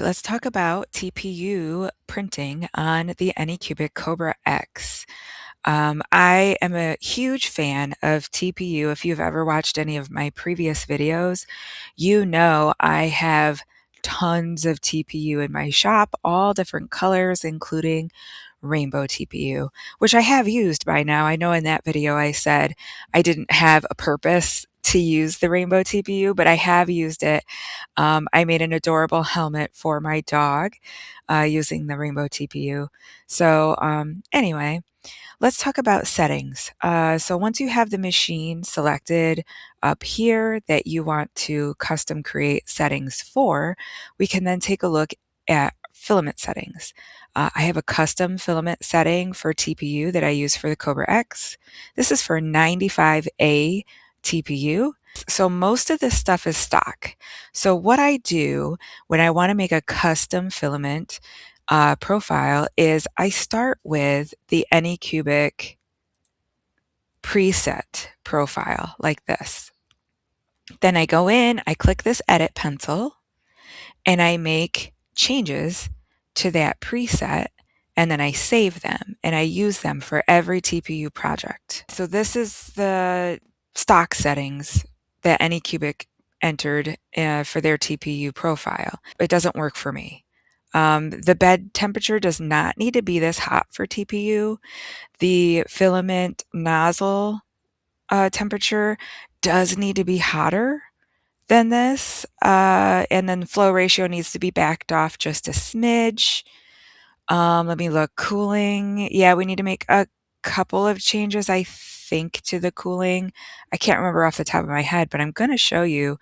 Let's talk about TPU printing on the Anycubic Kobra X. I am a huge fan of TPU. If you've ever watched any of my previous videos, you know I have tons of TPU in my shop, all different colors, including rainbow TPU, which I have used by now. I know in that video I said I didn't have a purpose to use the rainbow TPU, but I have used it. I made an adorable helmet for my dog using the rainbow TPU. So anyway, let's talk about settings. So once you have the machine selected up here that you want to custom create settings for, we can then take a look at filament settings. I have a custom filament setting for TPU that I use for the Kobra X. This is for 95A TPU. So most of this stuff is stock. So what I do when I want to make a custom filament profile is I start with the Anycubic preset profile like this. Then I go in, I click this edit pencil, and I make changes to that preset, and then I save them and I use them for every TPU project. So this is the stock settings that Anycubic entered for their TPU profile. It doesn't work for me. The bed temperature does not need to be this hot for TPU. The filament nozzle temperature does need to be hotter than this. And then flow ratio needs to be backed off just a smidge. Let me look. Cooling. Yeah, we need to make a couple of changes, I think, to the cooling. I can't remember off the top of my head, but I'm going to show you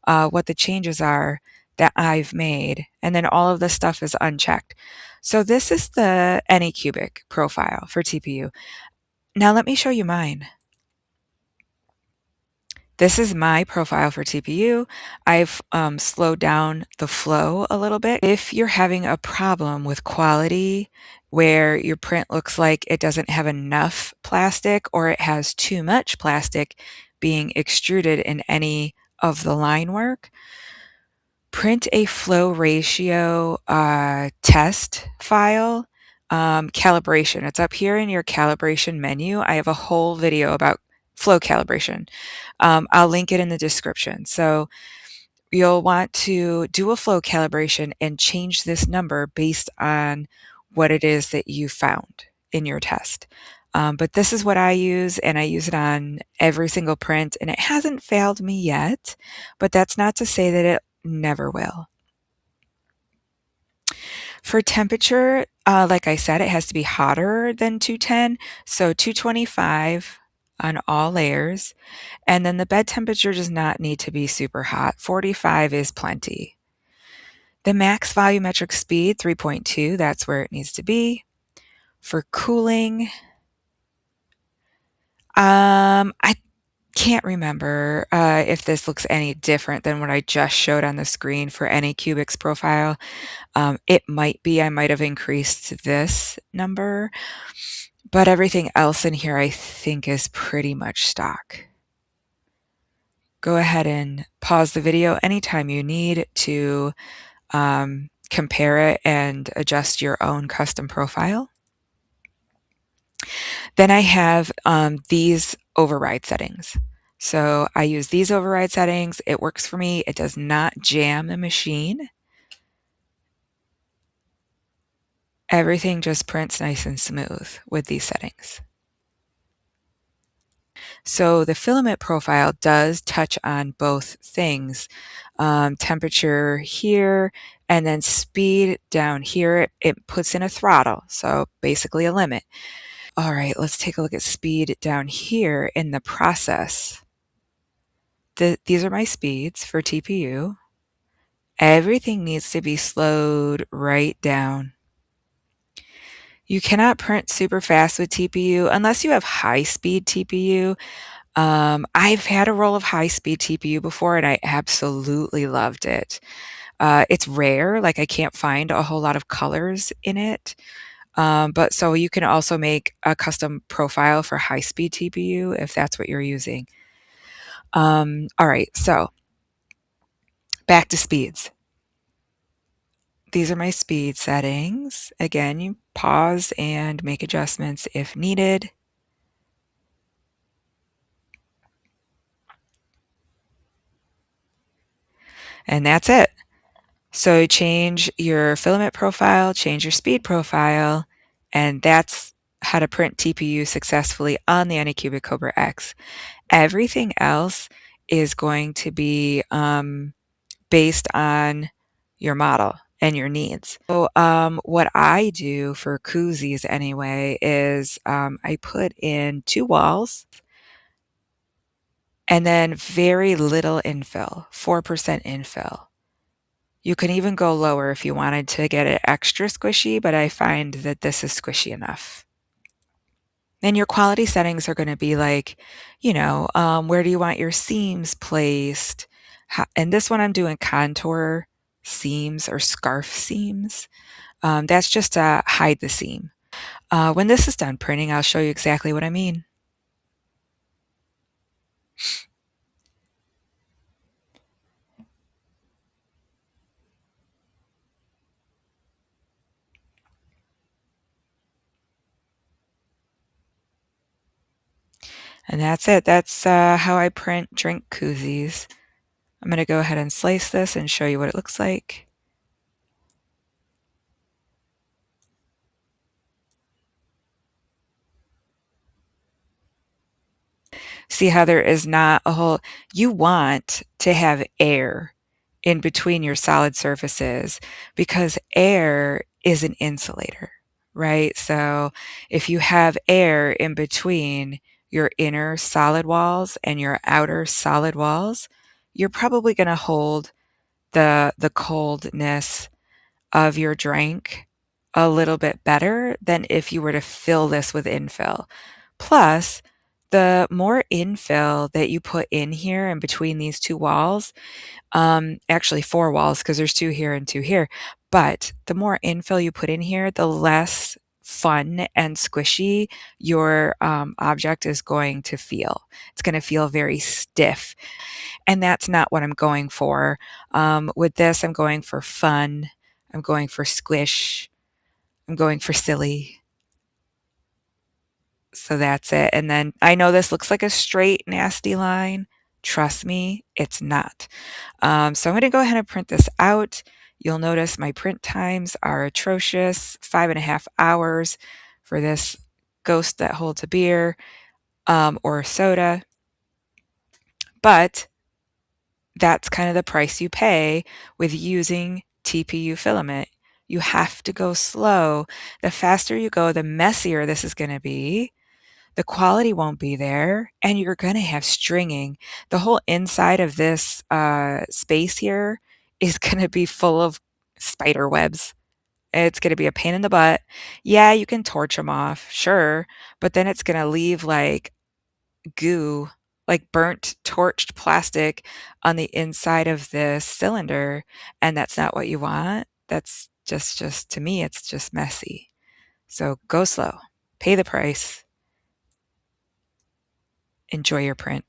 what the changes are that I've made. And then all of this stuff is unchecked. So this is the Anycubic profile for TPU. Now let me show you mine. This is my profile for TPU. I've slowed down the flow a little bit. If you're having a problem with quality where your print looks like it doesn't have enough plastic or it has too much plastic being extruded in any of the line work, print a flow ratio test file. Calibration. It's up here in your calibration menu. I have a whole video about flow calibration. I'll link it in the description. So you'll want to do a flow calibration and change this number based on what it is that you found in your test. But this is what I use, and I use it on every single print, and it hasn't failed me yet, but that's not to say that it never will. For temperature, like I said, it has to be hotter than 210, so 225 on all layers. And then the bed temperature does not need to be super hot. 45 is plenty. The max volumetric speed, 3.2, that's where it needs to be. For cooling, I can't remember if this looks any different than what I just showed on the screen for Anycubic's profile. It might be, I might have increased this number, but everything else in here I think is pretty much stock. Go ahead and pause the video anytime you need to compare it and adjust your own custom profile. Then I have these override settings. So I use these override settings. It works for me. It does not jam the machine. Everything just prints nice and smooth with these settings. So the filament profile does touch on both things, temperature here, and then speed down here. It puts in a throttle, so basically a limit. All right, let's take a look at speed down here in the process. These are my speeds for TPU. Everything needs to be slowed right down. You cannot print super fast with TPU unless you have high-speed TPU. I've had a roll of high-speed TPU before, and I absolutely loved it. It's rare, like I can't find a whole lot of colors in it. But so you can also make a custom profile for high-speed TPU if that's what you're using. All right, so back to speeds. These are my speed settings. Again, you pause and make adjustments if needed. And that's it. So change your filament profile, change your speed profile, and that's how to print TPU successfully on the Anycubic Kobra X. Everything else is going to be based on your model and your needs. So what I do for koozies anyway is I put in 2 walls and then very little infill, 4% infill. You can even go lower if you wanted to get it extra squishy, but I find that this is squishy enough. Then your quality settings are going to be like, where do you want your seams placed? And this one I'm doing contour seams or scarf seams. That's just to hide the seam. When this is done printing, I'll show you exactly what I mean. And that's it. That's how I print drink koozies. I'm going to go ahead and slice this and show you what it looks like. See how there is not a whole, you want to have air in between your solid surfaces because air is an insulator, right? So if you have air in between your inner solid walls and your outer solid walls, you're probably going to hold the coldness of your drink a little bit better than if you were to fill this with infill. Plus, the more infill that you put in here in between these 2 walls, actually 4 walls because there's 2 here and 2 here, but the more infill you put in here, the less fun and squishy your object is going to feel. It's going to feel very stiff, and that's not what I'm going for. With this, I'm going for fun. I'm going for squish. I'm going for silly. So that's it. And then I know this looks like a straight, nasty line. Trust me, it's not. So I'm going to go ahead and print this out. You'll notice my print times are atrocious, 5.5 hours for this ghost that holds a beer or a soda. But that's kind of the price you pay with using TPU filament. You have to go slow. The faster you go, the messier this is going to be. The quality won't be there, and you're going to have stringing. The whole inside of this space here is going to be full of spider webs. It's going to be a pain in the butt. Yeah, you can torch them off, sure, but then it's going to leave like goo, like burnt, torched plastic on the inside of this cylinder, and that's not what you want. That's just to me, it's just messy. So go slow, pay the price, enjoy your print.